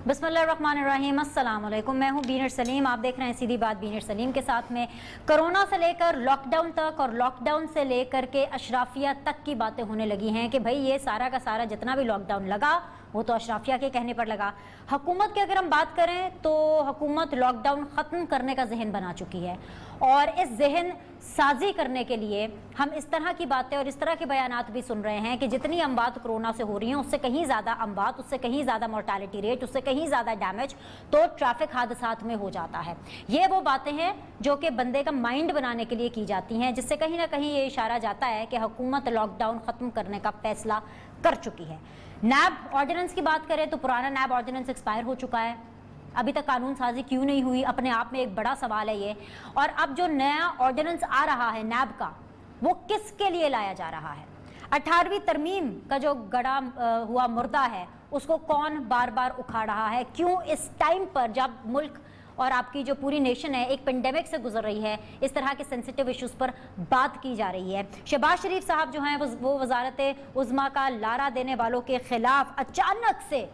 बिस्मिल्लाहिर्रहमानिर्रहीम, अस्सलाम वालेकुम। मैं हूं बीनर सलीम। आप देख रहे हैं सीधी बात बीनर सलीम के साथ में। कोरोना से लेकर लॉकडाउन तक और लॉकडाउन से लेकर के अशराफिया तक की बातें होने लगी हैं कि भाई ये सारा का सारा जितना भी लॉकडाउन लगा वो तो अशराफिया के कहने पर लगा। हुकूमत की अगर हम बात करें तो हुकूमत लॉकडाउन ख़त्म करने का जहन बना चुकी है और इस जहन साजी करने के लिए हम इस तरह की बातें और इस तरह के बयानात भी सुन रहे हैं कि जितनी अमवात कोरोना से हो रही हैं उससे कहीं ज़्यादा अमवात, उससे कहीं ज़्यादा मोर्टालिटी रेट, उससे कहीं ज़्यादा डैमेज तो ट्रैफिक हादसात में हो जाता है। ये वो बातें हैं जो कि बंदे का माइंड बनाने के लिए की जाती हैं, जिससे कहीं ना कहीं ये इशारा जाता है कि हुकूमत लॉकडाउन ख़त्म करने का फैसला कर चुकी है। नैब ऑर्डिनेंस की बात करें तो पुराना नैब ऑर्डिनेंस एक्सपायर हो चुका है, अभी तक कानून साजी क्यों नहीं हुई, अपने आप में एक बड़ा सवाल है ये। और अब जो नया ऑर्डिनेंस आ रहा है नैब का, वो किसके लिए लाया जा रहा है? 18वीं तरमीम का जो गड़ा हुआ मुर्दा है उसको कौन बार बार उखाड़ रहा है? क्यों इस टाइम पर जब मुल्क और आपकी जो पूरी नेशन है एक पेंडेमिक से गुजर रही है, इस तरह के सेंसिटिव इश्यूज पर बात की जा रही है? शहबाज शरीफ साहब जो हैं वो वजारत उज़्मा का लारा देने वालों के खिलाफ अचानक से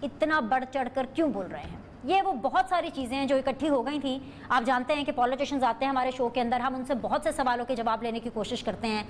इतना बढ़ चढ़ कर क्यों बोल रहे हैं? ये वो बहुत सारी चीज़ें हैं जो इकट्ठी हो गई थी। आप जानते हैं कि पॉलिटिशियंस आते हैं हमारे शो के अंदर, हम उनसे बहुत से सवालों के जवाब लेने की कोशिश करते हैं,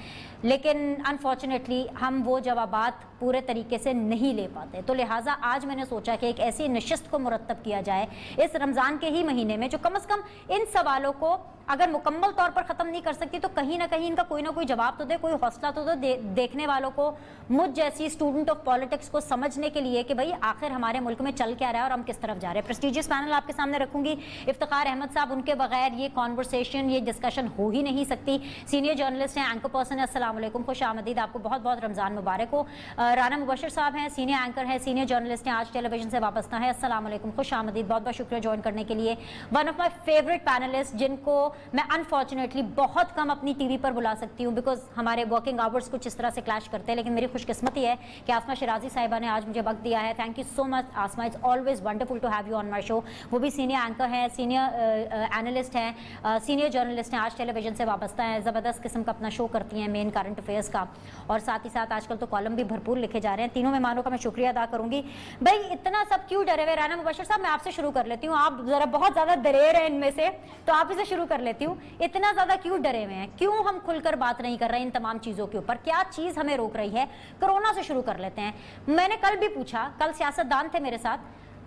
लेकिन अनफॉर्चुनेटली हम वो जवाबात पूरे तरीके से नहीं ले पाते। तो लिहाजा आज मैंने सोचा कि एक ऐसी नशिस्त को मुरतब किया जाए इस रमज़ान के ही महीने में जो कम से कम इन सवालों को अगर मुकम्मल तौर पर ख़त्म नहीं कर सकती तो कहीं ना कहीं इनका कोई ना कोई जवाब तो दे, कोई हौसला तो दे देखने वालों को, मुझ जैसी स्टूडेंट ऑफ पॉलिटिक्स को समझने के लिए कि भाई आखिर हमारे मुल्क में चल क्या रहा है और हम किस तरफ जा रहे हैं। प्रेस्टीजियस पैनल आपके सामने रखूंगी। इफ्तिखार अहमद साहब, उनके बगैर ये कॉन्वर्सेशन, ये डिस्कशन हो ही नहीं सकती। सीनियर जर्नलिस्ट हैं, एंकर पर्सन है। अस्सलाम वालेकुम, खुश आमदीद, आपको बहुत बहुत रमज़ान मुबारक हो। राना मुबशर साहब हैं, सीनियर एंकर है, सीनियर जर्नलिस्ट हैं, आज टेलीविजन से वापस है। अस्सलाम वालेकुम, खुश आमदीद, बहुत बहुत शुक्रिया ज्वाइन करने के लिए। One of my favourite panelist जिनको मैं अनफॉर्चुनेटली बहुत कम अपनी टीवी पर बुला सकती हूँ बिकॉज हमारे वर्किंग आवर्स कुछ इस तरह से क्लैश करते हैं, लेकिन मेरी खुशकिस्मती है कि आसमा शिराजी साहिबा ने आज मुझे वक्त दिया है। Thank you so much Asma, it's always wonderful to have you on my show. वो भी सीनियर एंकर हैं, सीनियर एनालिस्ट हैं, सीनियर जर्नलिस्ट हैं, आज टेलीविजन से वाबस्ता हैं, ज़बरदस्त किस्म का अपना शो करती हैं मेन करंट अफेयर्स का, और साथ ही साथ आजकल तो कॉलम भी भरपूर लिखे जा रहे हैं। तीनों मेहमानों का मैं शुक्रिया अदा करूँगी। भाई इतना सब क्यों डरे हुए? राना मुबशर साहब, मैं आपसे शुरू कर लेती हूँ, आप ज़रा बहुत ज़्यादा दलेर हैं इनमें से, तो आप इसे शुरू कर लेती हूँ। इतना ज़्यादा क्यों डरे हुए हैं? क्यों हम खुलकर बात नहीं कर रहे हैं इन तमाम चीज़ों के ऊपर? क्या चीज़ हमें रोक रही है? कोरोना से शुरू कर लेते हैं। मैंने कल भी पूछा, कल सियासतदान थे मेरे साथ,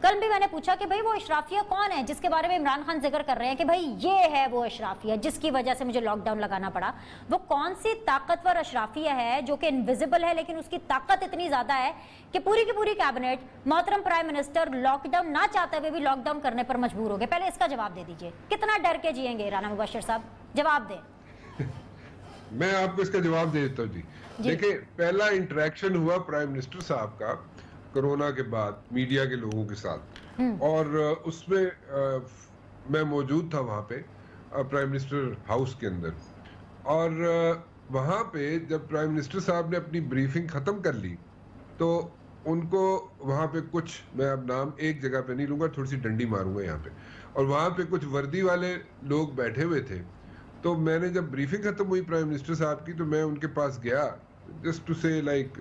कल भी मैंने पूछा कि भाई वो अशराफिया कौन है जिसके बारे में इमरान खान जिक्र कर रहे हैं कि भाई ये है वो अशराफिया जिसकी वजह से मुझे लॉकडाउन लगाना पड़ा। वो कौन सी ताकतवर अशराफिया है जो कि इनविजिबल है लेकिन उसकी ताकत इतनी ज्यादा है कि पूरी की पूरी कैबिनेट, मोहतरम प्राइम मिनिस्टर लॉकडाउन ना चाहते हुए भी लॉकडाउन करने पर मजबूर हो गए? पहले इसका जवाब दे दीजिए, कितना डर के जिएंगे राना मुबशर साहब? जवाब दें। मैं आपको इसका जवाब दे देता हूँ जी। देखिए, पहला इंटरेक्शन हुआ प्राइम मिनिस्टर साहब का कोरोना के बाद मीडिया के लोगों के साथ, और उसमें मैं मौजूद था वहाँ पे प्राइम मिनिस्टर हाउस के अंदर, और वहाँ पे जब प्राइम मिनिस्टर साहब ने अपनी ब्रीफिंग ख़त्म कर ली तो उनको वहाँ पे कुछ, मैं अब नाम एक जगह पे नहीं लूँगा, थोड़ी सी डंडी मारूंगा यहाँ पे, और वहाँ पे कुछ वर्दी वाले लोग बैठे हुए थे। तो मैंने जब ब्रीफिंग ख़त्म हुई प्राइम मिनिस्टर साहब की तो मैं उनके पास गया जस्ट टू से लाइक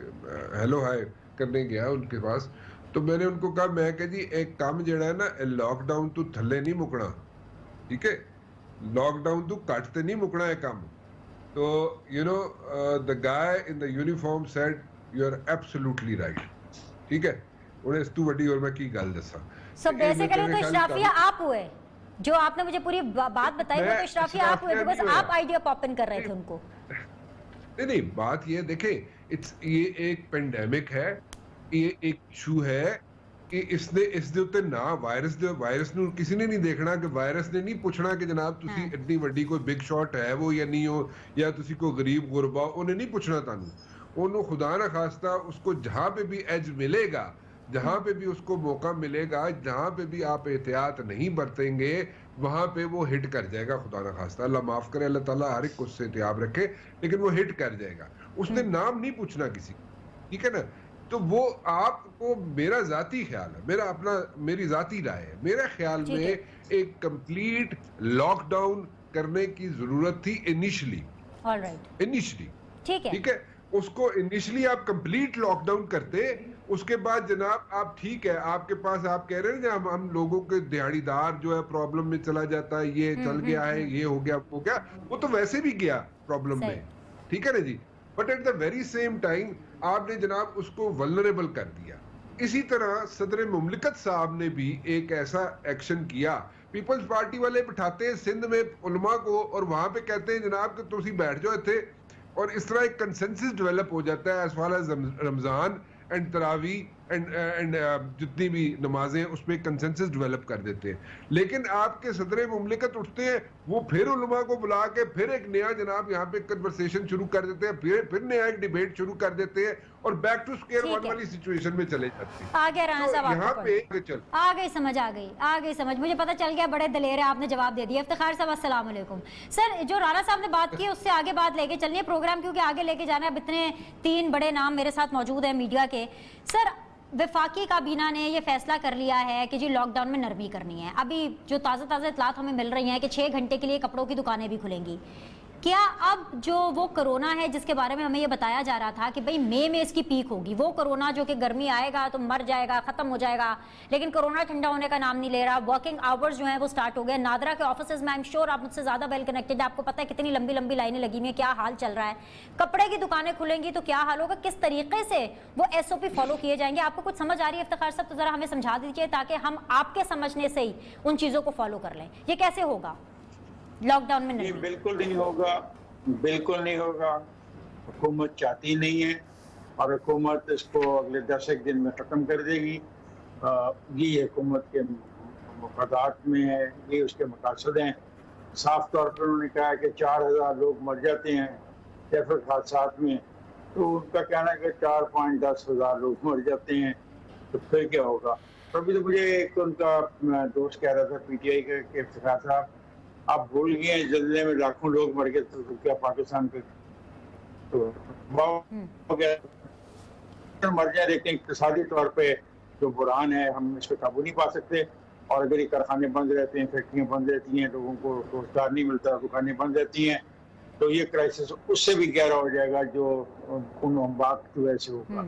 हेलो हाय करने गया उनके पास। तो मैंने उनको कहा, मैं कहा जी एक काम जड़ा है ना, लॉकडाउन तू थल्ले नहीं मुकना, ठीक है, लॉकडाउन तू कट ते नहीं मुकना है काम। तो you know the guy in the uniform said you are absolutely right, ठीक है, उन्हें इस तू वड्डी और मैं की गल दसा। सो बेसिकली तो इशराफिया आप हुए, जो आपने मुझे पूरी बात बताई वो तो इशराफिया आप हुए, बिकॉज़ आप आइडिया पॉप इन कर रहे थे उनको। नहीं, बात ये देखे, ये एक पेंडेमिक है, ये एक इशू है कि इसने इस दे उत्ते ना वायरस ਨੂੰ ਕਿਸੇ ਨੇ ਨਹੀਂ ਦੇਖਣਾ ਕਿ ਵਾਇਰਸ ਨੇ ਨਹੀਂ ਪੁੱਛਣਾ ਕਿ ਜਨਾਬ ਤੁਸੀਂ ਇੰਨੀ ਵੱਡੀ ਕੋਈ ਬਿਗ ਸ਼ਾਟ ਹੈ वो या नहीं हो, या ਤੁਸੀਂ ਕੋਈ गरीब गुरबा, ਉਹਨੇ नहीं पूछना ਤੁਹਾਨੂੰ। ਉਹਨੂੰ खुदा ना खास्ता उसको जहां पे भी एज मिलेगा, जहां पे भी उसको मौका मिलेगा, जहां पे भी आप एहतियात नहीं बरतेंगे वहां पे वो हिट कर जाएगा। खुदा ना खास्ता, अल्लाह माफ करे, अल्लाह ताला हर एक को उससे एहतियात रखे, लेकिन वो हिट कर जाएगा। उसने नाम नहीं पूछना किसी, ठीक है ना। तो वो आपको, मेरा जाती ख्याल है, मेरा अपना, मेरी जाती राय है, मेरे ख्याल में एक कंप्लीट लॉकडाउन करने की जरूरत थी इनिशियली, ऑलराइट, इनिशियली, ठीक है, ठीक है। उसको इनिशियली आप कंप्लीट लॉकडाउन करते, उसके बाद जनाब आप ठीक है, आपके पास आप कह रहे हैं ना, हम लोगों के दिहाड़ीदार जो है प्रॉब्लम में चला जाता है, ये चल गया है, ये हो गया, वो गया, वो तो वैसे भी गया प्रॉब्लम में, ठीक है ना जी। But at the very same time आपने जनाब उसको वल्नरेबल कर दिया। इसी तरह सदर मुमलिकत साहब ने भी एक ऐसा एक्शन किया, पीपल्स पार्टी वाले बिठाते हैं सिंध में उलमा को और वहां पे कहते हैं जनाब कि तुम बैठ जाओ थे, और इस तरह एक कंसेंसस डेवलप हो जाता है as far as Ramzan and तरावी एंड जितनी भी नमाजें उस पर कंसेंसस डेवलप कर देते हैं। लेकिन आपके सदर मुमलिकत उठते हैं, वो फिर उलमा को बुला के फिर एक नया जनाब यहाँ पे कन्वर्सेशन शुरू कर देते हैं, फिर नया एक डिबेट शुरू कर देते हैं और बैक टू स्क्वायर वन वाली सिचुएशन में चले जाते हैं। आ गया राणा तो साहब, यहाँ पे चल आ गई समझ, आ गई समझ, मुझे पता चल गया, बड़े दलेर है, आपने जवाब दे दिया। इफ्तिखार साहब अस्सलाम वालेकुम। सर, जो राणा साहब ने बात की उससे आगे बात लेके चलिए प्रोग्राम, क्योंकि आगे लेके जाना है। अब इतने 3 बड़े नाम मेरे साथ मौजूद है मीडिया के। सर, वफाकी काबीना ने ये फैसला कर लिया है कि जी लॉकडाउन में नरमी करनी है। अभी जो ताज़ा इतलात हमें मिल रही हैं कि 6 घंटे के लिए कपड़ों की दुकानें भी खुलेंगी। क्या अब जो वो कोरोना है जिसके बारे में हमें ये बताया जा रहा था कि भाई मई में इसकी पीक होगी, वो कोरोना जो कि गर्मी आएगा तो मर जाएगा, खत्म हो जाएगा, लेकिन कोरोना ठंडा होने का नाम नहीं ले रहा। वर्किंग आवर्स जो हैं वो स्टार्ट हो गए। नादरा के ऑफिसेज में, आई एम श्योर आप मुझसे ज़्यादा वेल कनेक्टेड है, आपको पता है कितनी लंबी लंबी लाइनें लगी हुई हैं, क्या हाल चल रहा है। कपड़े की दुकानें खुलेंगी तो क्या हाल होगा, किस तरीके से वो SOP फॉलो किए जाएंगे? आपको कुछ समझ आ रही है इफ्तिखार साहब? तो ज़रा हमें समझा दीजिए ताकि हम आपके समझने से ही उन चीज़ों को फॉलो कर लें। ये कैसे होगा लॉकडाउन में? नहीं, बिल्कुल नहीं होगा, बिल्कुल नहीं होगा। हुकूमत चाहती नहीं है और हुकूमत इसको अगले 10 दिन में ख़त्म कर देगी। ये हुकूमत के मफादात में है, ये उसके मकासद हैं। साफ तौर पर उन्होंने कहा कि 4000 लोग मर जाते हैं ट्रैफिक हादसात में, तो उनका कहना है कि 4.10 हज़ार लोग मर जाते हैं, तो फिर क्या होगा। अभी तो मुझे एक उनका दोस्त कह रहा था PTI के इफ्तिखार साहब, आप भूल गए जल्दे में लाखों लोग मर गए, तो क्या पाकिस्तान पे तो हो गया मर जाए, लेकिन इक्तिसादी तौर पे जो बुरान है हम इस पर काबू नहीं पा सकते। और अगर ये कारखाने बंद रहते हैं, फैक्ट्रियाँ बंद रहती हैं, लोगों को रोजगार नहीं मिलता, दुकानें बंद रहती हैं, तो ये क्राइसिस उससे भी गहरा हो जाएगा जो उन बात की वजह से होगा।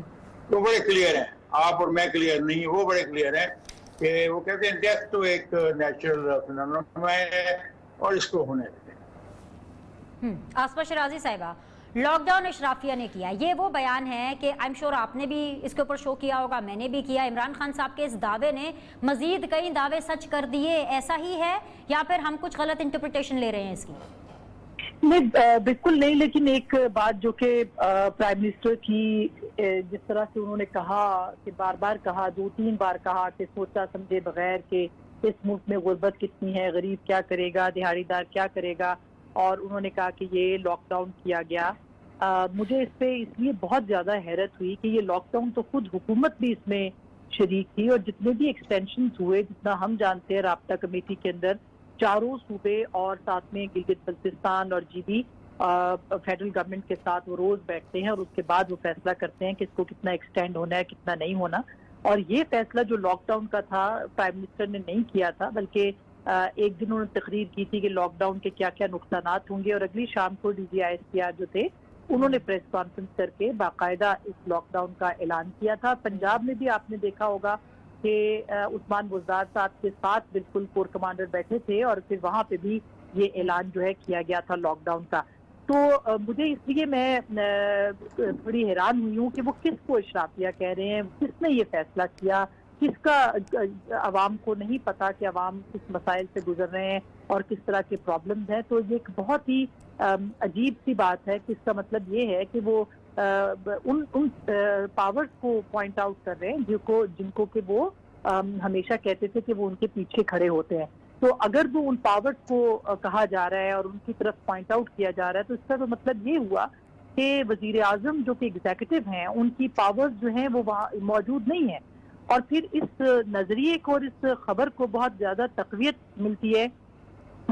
तो बड़े क्लियर हैं, आप और मैं क्लियर नहीं, वो बड़े क्लियर हैं कि वो कहते हैं डेथ तो एक नेचुरल फिनोमेना है और इसको होने देते। आसमा शराजी साहिबा, लॉकडाउन अशराफिया ने किया, ये वो बयान है कि आई एम श्योर आपने भी इसके ऊपर शो किया होगा, मैंने भी किया। इमरान खान साहब के इस दावे ने मजीद कई दावे सच कर दिए, ऐसा ही है या फिर हम कुछ गलत इंटरप्रिटेशन ले रहे हैं इसकी? नहीं, बिल्कुल नहीं, लेकिन एक बात जो कि प्राइम मिनिस्टर की जिस तरह से उन्होंने कहा कि बार बार कहा, 2-3 बार कहा कि सोचा समझे बगैर कि इस मुल्क में गुर्बत कितनी है, गरीब क्या करेगा, दिहाड़ीदार क्या करेगा, और उन्होंने कहा कि ये लॉकडाउन किया गया। मुझे इस पे इसलिए बहुत ज़्यादा हैरत हुई कि ये लॉकडाउन तो खुद हुकूमत भी इसमें शरीक थी, और जितने भी एक्सटेंशन हुए, जितना हम जानते हैं, राब्ता कमेटी के अंदर 4 सूबे और साथ में गिलगित बल्तिस्तान और GB फेडरल गवर्नमेंट के साथ वो रोज बैठते हैं और उसके बाद वो फैसला करते हैं कि इसको कितना एक्सटेंड होना है, कितना नहीं होना। और ये फैसला जो लॉकडाउन का था, प्राइम मिनिस्टर ने नहीं किया था, बल्कि एक दिन उन्होंने तकरीर की थी कि लॉकडाउन के क्या क्या नुकसानात होंगे, और अगली शाम को DGISPR जो थे उन्होंने प्रेस कॉन्फ्रेंस करके बाकायदा इस लॉकडाउन का ऐलान किया था। पंजाब में भी आपने देखा होगा कि उस्मान बुज़दार साहब के साथ बिल्कुल कोर कमांडर बैठे थे और फिर वहाँ पे भी ये ऐलान जो है किया गया था लॉकडाउन का। तो मुझे इसलिए मैं बड़ी हैरान हुई हूँ कि वो किसको इशराफिया कह रहे हैं, किसने ये फैसला किया, किसका अवाम को नहीं पता कि अवाम किस मसाइल से गुजर रहे हैं और किस तरह के प्रॉब्लम्स हैं। तो ये एक बहुत ही अजीब सी बात है कि इसका मतलब ये है कि वो उन पावर्स को पॉइंट आउट कर रहे हैं जिनको कि वो हमेशा कहते थे कि वो उनके पीछे खड़े होते हैं। तो अगर वो उन पावर्स को कहा जा रहा है और उनकी तरफ पॉइंट आउट किया जा रहा है, तो इसका तो मतलब ये हुआ कि वजीर आजम जो कि एग्जीक्यूटिव हैं, उनकी पावर्स जो हैं वो वहाँ मौजूद नहीं है। और फिर इस नजरिए को और इस खबर को बहुत ज्यादा तकवीत मिलती है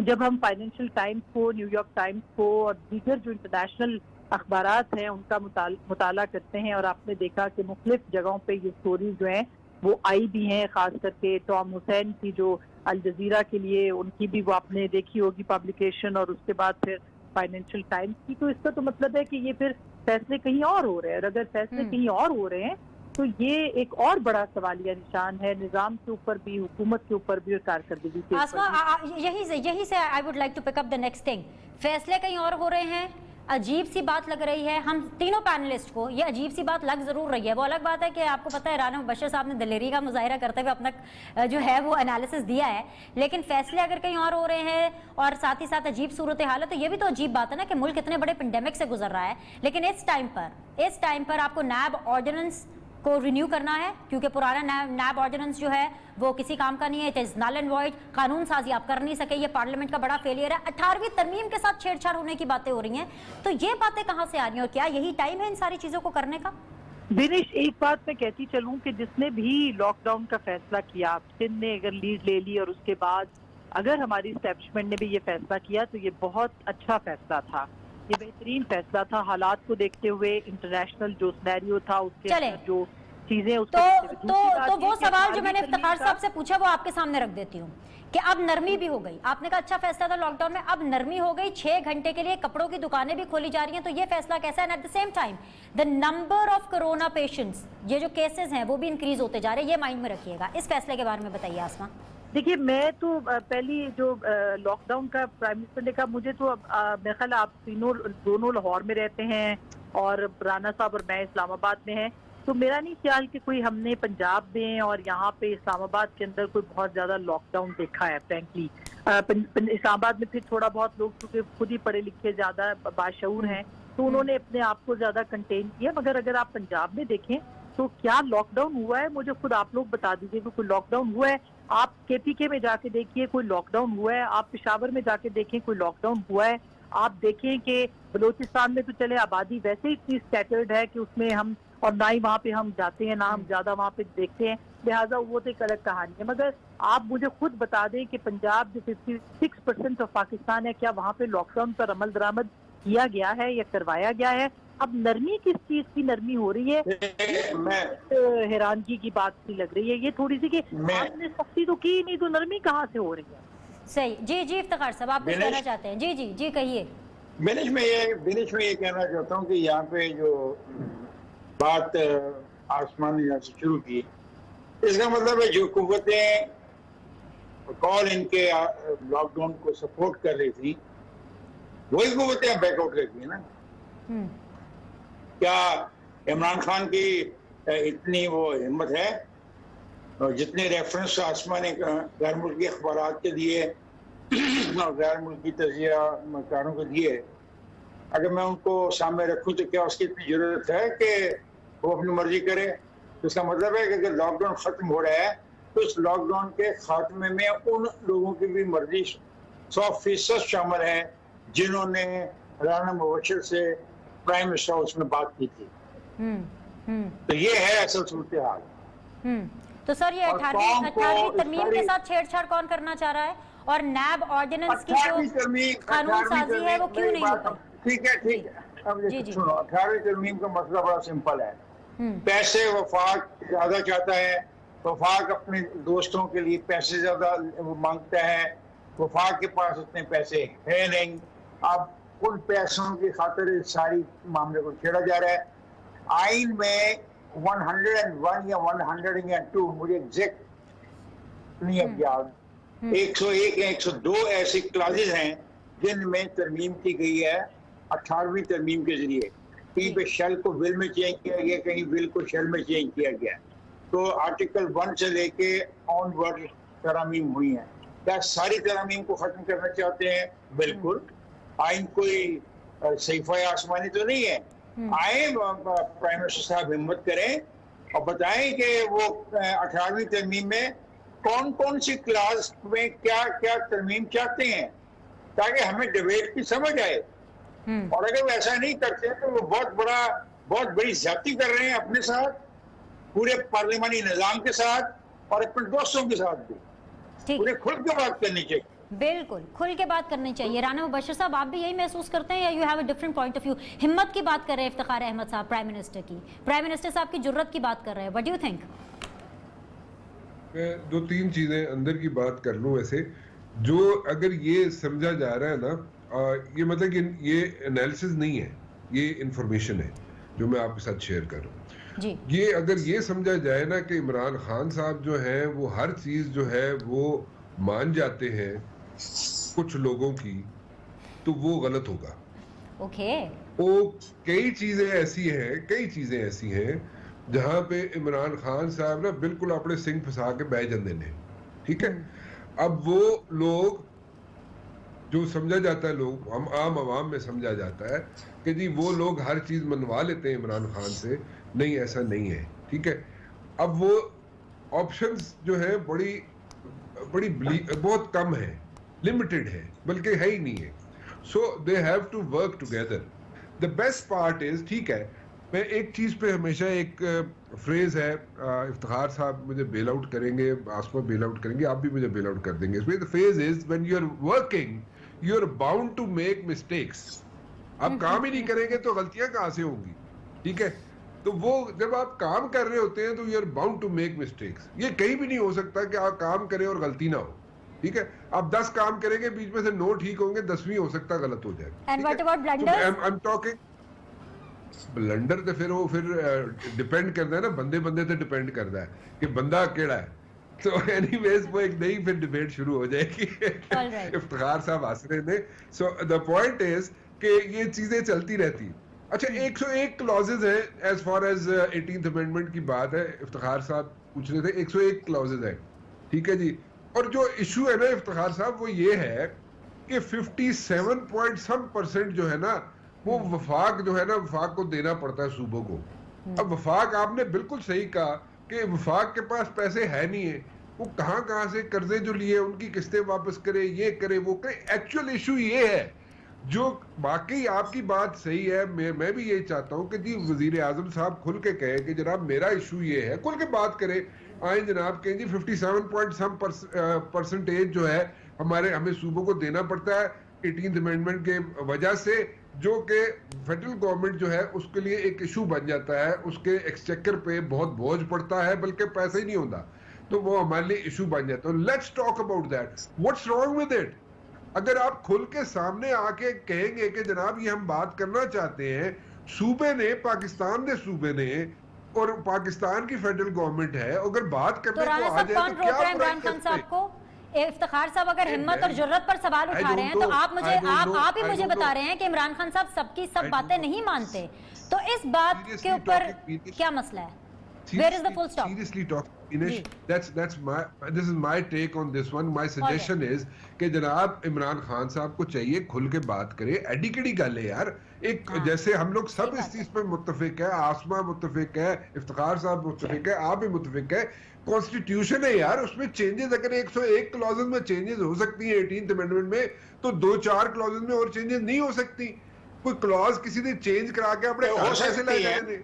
जब हम फाइनेंशियल टाइम्स को, न्यूयॉर्क टाइम्स को और दीगर जो इंटरनेशनल अखबारात हैं उनका मुताला करते हैं। और आपने देखा कि मुख्तलिफ जगहों पे ये स्टोरीज जो हैं वो आई भी हैं, खास करके टॉम हुसैन की जो अल जजीरा के लिए, उनकी भी वो आपने देखी होगी पब्लिकेशन, और उसके बाद फिर फाइनेंशियल टाइम्स की। तो इसका तो मतलब है कि ये फिर फैसले कहीं और हो रहे हैं, और अगर फैसले कहीं और हो रहे हैं तो ये एक और बड़ा सवालिया निशान है निजाम के ऊपर भी, हुकूमत के ऊपर भी और कारकर्दगी के आसमा ऊपर भी। यही से I would like to pick up the next thing. फैसले कहीं और हो रहे हैं, अजीब सी बात लग रही है हम तीनों पैनलिस्ट को, ये अजीब सी बात लग जरूर रही है। वो अलग बात है कि आपको पता है राना मुबश्शिर साहब ने दिलेरी का मुजाहिरा करते हुए अपना जो है वो एनालिसिस दिया है, लेकिन फैसले अगर कहीं और हो रहे हैं और साथ ही साथ अजीब सूरत हाल है, तो ये भी तो अजीब बात है ना कि मुल्क इतने बड़े पेंडेमिक से गुजर रहा है, लेकिन इस टाइम पर आपको नैब ऑर्डिनेंस को रिन्यू करना है, क्योंकि पुराना नैब ऑर्डिनेंस जो है वो किसी काम का नहीं है, it is null and void, कानून साजी आप कर नहीं सके, ये पार्लियामेंट का बड़ा फेलियर है। 18वीं तरमीम के साथ छेड़छाड़ होने की बातें हो रही हैं, तो ये बातें कहां से आ रही हैं और क्या यही टाइम है इन सारी चीजों को करने का? दिनेश, एक बात मैं कहती चलूं कि जिसने भी लॉकडाउन का फैसला किया, सिंध ने अगर लीड ले ली और उसके बाद अगर हमारी एस्टैब्लिशमेंट ने भी ये फैसला किया तो ये बहुत अच्छा फैसला था, ये बेहतरीन फैसला था। हालात को देखते हुए इंटरनेशनल जो सिनेरियो था उसके अंदर जो चीजें तो वो सवाल जो मैंने इफ्तिखार साहब से पूछा वो आपके सामने रख देती हूँ कि अब नरमी भी हो गई। आपने कहा अच्छा फैसला था लॉकडाउन में, अब नरमी हो गई, 6 घंटे के लिए कपड़ों की दुकानें भी खोली जा रही हैं, तो ये फैसला कैसा है? At the same time the number of corona patients, ये जो केसेस हैं वो भी इंक्रीज होते जा रहे हैं, ये माइंड में रखिएगा। इस फैसले के बारे में बताइए आसमा। देखिए, मैं तो पहली जो लॉकडाउन का प्राइम मिनिस्टर ने कहा, मुझे तो मेरा ख्याल आप दोनों लाहौर में रहते हैं और राना साहब और मैं इस्लामाबाद में हैं, तो मेरा नहीं ख्याल कि कोई हमने पंजाब में और यहाँ पे इस्लामाबाद के अंदर कोई बहुत ज्यादा लॉकडाउन देखा है फ्रैंकली। इस्लामाबाद में फिर थोड़ा बहुत लोग क्योंकि खुद ही पढ़े लिखे ज्यादा बाशऊर हैं तो उन्होंने अपने आप को ज्यादा कंटेन किया, मगर अगर आप पंजाब में देखें तो क्या लॉकडाउन हुआ है? मुझे खुद आप लोग बता दीजिए कि कोई लॉकडाउन हुआ है। आप KPK में जाके देखिए कोई लॉकडाउन हुआ है, आप पेशावर में जाके देखें कोई लॉकडाउन हुआ है, आप देखें कि बलोचिस्तान में तो चले आबादी वैसे ही इतनी स्कैटर्ड है कि उसमें हम, और ना ही वहाँ पे हम जाते हैं, ना हम ज्यादा वहाँ पे देखते हैं, लिहाजा वो तो एक अलग कहानी है। मगर आप मुझे खुद बता दें कि पंजाब जो 56% ऑफ पाकिस्तान है, क्या वहाँ पे लॉकडाउन पर अमल दरामद किया गया है या करवाया गया है? अब नरमी किस चीज की नरमी हो रही है? हैरानगी की बात सी लग रही है ये थोड़ी सी कि आपने सख्ती तो की नहीं, तो नरमी कहाँ से हो रही है? सही जी इफ्तिखार साहब आप कुछ कहना चाहते हैं? जी कहिए। बिनिश में ये कहना चाहता हूँ कि यहाँ पे जो बात आसमान ने यहाँ से शुरू की, इसका मतलब है जो कुव्वतें कॉल इनके लॉकडाउन को सपोर्ट कर रही थी वही कुव्वतें बैकआउट करती है ना। क्या इमरान खान की इतनी वो हिम्मत है? और जितने रेफरेंस आसमान ने गैर मुल्की अखबार के दिए और गैर मुल्की तजियाकारों को दिए, अगर मैं उनको सामने रखूं तो क्या उसकी इतनी जरूरत है कि वो अपनी मर्जी करे? तो इसका मतलब है कि अगर लॉकडाउन खत्म हो रहा है तो उस लॉकडाउन के खात्मे में उन लोगों की भी मर्जी 100% शामिल है जिन्होंने राना मुबश्शिर से प्राइम मिनिस्टर हाउस में बात की थी। तो ये है असल सूरत हाल। तो सर ये 18वीं तरमीम के साथ छेड़छाड़ कौन करना चाह रहा है? और नैब ऑर्डिनेंस की जो कानून साजी है वो क्यों नहीं होता? ठीक है अब सुनो, 18वीं तरमीम का मसला बड़ा सिंपल है। पैसे वफाक ज्यादा चाहता है, वफाक अपने दोस्तों के लिए पैसे ज्यादा मांगता है, वफाक के पास उतने पैसे है नहीं। अब उन पैसों की खातिर सारी मामले को छेड़ा जा रहा है। आइन में 101 या 102, मुझे एग्जैक्ट नहीं अब याद, 101 या 102 ऐसी क्लासेस हैं जिनमें तरमीम की गई है 18वीं तरमीम के जरिए। कहीं पे शेल को विल में चेंज किया गया, कहीं विल को शेल में चेंज किया गया। तो आर्टिकल 1 से लेके ऑनवर्ड तरामीम हुई हैं। क्या सारी तरामीम को खत्म करना चाहते हैं? बिल्कुल। आइन कोई सहीफा आसमानी तो नहीं है। आए प्राइम मिनिस्टर साहब हिम्मत करें और बताएं कि वो 18वीं तरमीम में कौन कौन सी क्लास में क्या क्या तरमीम चाहते हैं, ताकि हमें डिबेट की समझ आए। और अगर वो ऐसा नहीं करते तो वो बहुत बड़ी ज्यादती कर रहे हैं अपने साथ, पूरे पार्लियामानी निजाम के साथ और अपने दोस्तों के साथ भी। पूरे खुल के बात करनी चाहिए, बिल्कुल खुल के बात करनी चाहिए। राना मुबश्शिर साहब आप भी यही महसूस करते हैं या you have a different point of view? हिम्मत की बात कर रहे हैं इफ्तिखार अहमद साहब, प्राइम मिनिस्टर की, प्राइम मिनिस्टर साहब की जुर्रत की बात कर रहे हैं। What do you think? मैं 2-3 चीजें अंदर की बात कर लूं। ऐसे जो अगर ये समझा जा रहा है ना, ये मतलब कि ये एनालिसिस नहीं है, ये इंफॉर्मेशन है जो मैं आपके साथ शेयर कर रहा हूँ। जी ये अगर ये समझा जाए ना कि इमरान खान साहब जो है वो हर चीज जो है वो मान जाते हैं कुछ लोगों की, तो वो गलत होगा। ओके वो कई चीजें ऐसी हैं जहां पे इमरान खान साहब ना बिल्कुल अपने सिंह फंसा के बह जाते हैं, ठीक है। अब वो लोग जो समझा जाता है, लोग हम आम आवाम में समझा जाता है कि जी वो लोग हर चीज मनवा लेते हैं इमरान खान से। नहीं, ऐसा नहीं है, ठीक है। अब वो ऑप्शंस जो है बहुत कम है, लिमिटेड है, बल्कि है ही नहीं है। So they have to work together. The best part is, ठीक है, मैं एक चीज पे हमेशा एक फ्रेज है, इफ्तिखार साहब मुझे बेल आउट करेंगे, आसमा बेल आउट करेंगे, आप भी मुझे बेल आउट कर देंगे। The phrase is when you are working you are bound to make mistakes. आप काम ही नहीं करेंगे तो गलतियां कहां से होंगी, ठीक है। तो वो जब आप काम कर रहे होते हैं तो you are bound to make mistakes. ये कहीं भी नहीं हो सकता कि आप काम करें और गलती ना हो, ठीक है। आप 10 काम करेंगे, बीच में से 9 ठीक होंगे, 10वीं हो सकता गलत हो जाए। And what about blunders? I am talking blunder तो फिर डिपेंड करता है ना, बंदे से डिपेंड करता है कि बंदा केड़ा है। तो एनीवेज वो एक नई फिर डिबेट शुरू हो जाएगी। Alright. इफ्तिखार साहब हंस रहे थे। सो द पॉइंट इज कि ये चीजें चलती रहती हैं। अच्छा, 101 क्लॉजेज हैं as far as 18th amendment की बात है। इफ्तिखार साहब पूछ रहे थे 101 क्लॉजेज हैं, ठीक है जी। और जो इशू है ना इफ्तिखार साहब, वो ये है कि 57% जो है ना वो वफाक जो है ना, वफाक को देना पड़ता है सूबों को। अब वफाक, आपने बिल्कुल सही कहा कि वफाक के पास पैसे है नहीं है, वो कहां से कर्जे जो लिए उनकी किस्तें वापस करे, ये करे वो करे। एक्चुअल इशू ये है जो, बाकी आपकी बात सही है, मैं भी यही चाहता हूं कि जी वजीर आजम साहब खुल के कहे कि जनाब मेरा इशू ये है, खुल के बात करे। आए जनाब कहें जी 57% जो है हमें सूबों को देना पड़ता है 18th अमेंडमेंट के वजह से, जो कि फेडरल गवर्नमेंट जो है उसके लिए एक इशू बन जाता है, उसके एक्सचेकर पे बहुत बोझ पड़ता है, बल्कि पैसा ही नहीं होता, तो वो हमारे लिए इशू बन जाता है। Let's talk about that, what's wrong with it. अगर आप खुल के सामने आके कहेंगे कि जनाब ये हम बात करना चाहते हैं, सूबे ने, पाकिस्तान के सूबे ने और पाकिस्तान की फेडरल गवर्नमेंट है, अगर बात करने को आ जाए तो क्या इमरान खान साहब को? इफ्तिखार साहब अगर हिम्मत और जुर्रत पर सवाल उठा रहे हैं तो आप ही मुझे बता रहे हैं कि इमरान खान साहब सबकी सब बातें नहीं मानते, तो इस बात के ऊपर क्या मसला है? Where is the full stop? Seriously talk, Inish, this is my take on this one. My suggestion is कि जनाब इमरान खान साहब को चाहिए खुल के बात करे। एडिकेडी गल है यार, एक जैसे हम लोग सब इस चीज पर मुत्तफिक है, आसमा मुत्तफिक है, इफ्तिखार साहब मुत्तफिक है, आप भी मुत्तफिक है। कॉन्स्टिट्यूशन है यार, उसमें चेंजेस अगर 101 क्लॉजेस में चेंजेस हो सकती है 18th अमेंडमेंट में, तो 2-4 क्लॉजेस में और चेंजेस नहीं हो सकती। कोई क्लॉज किसी ने चेंज करा के अपने घर पैसे ले जाए,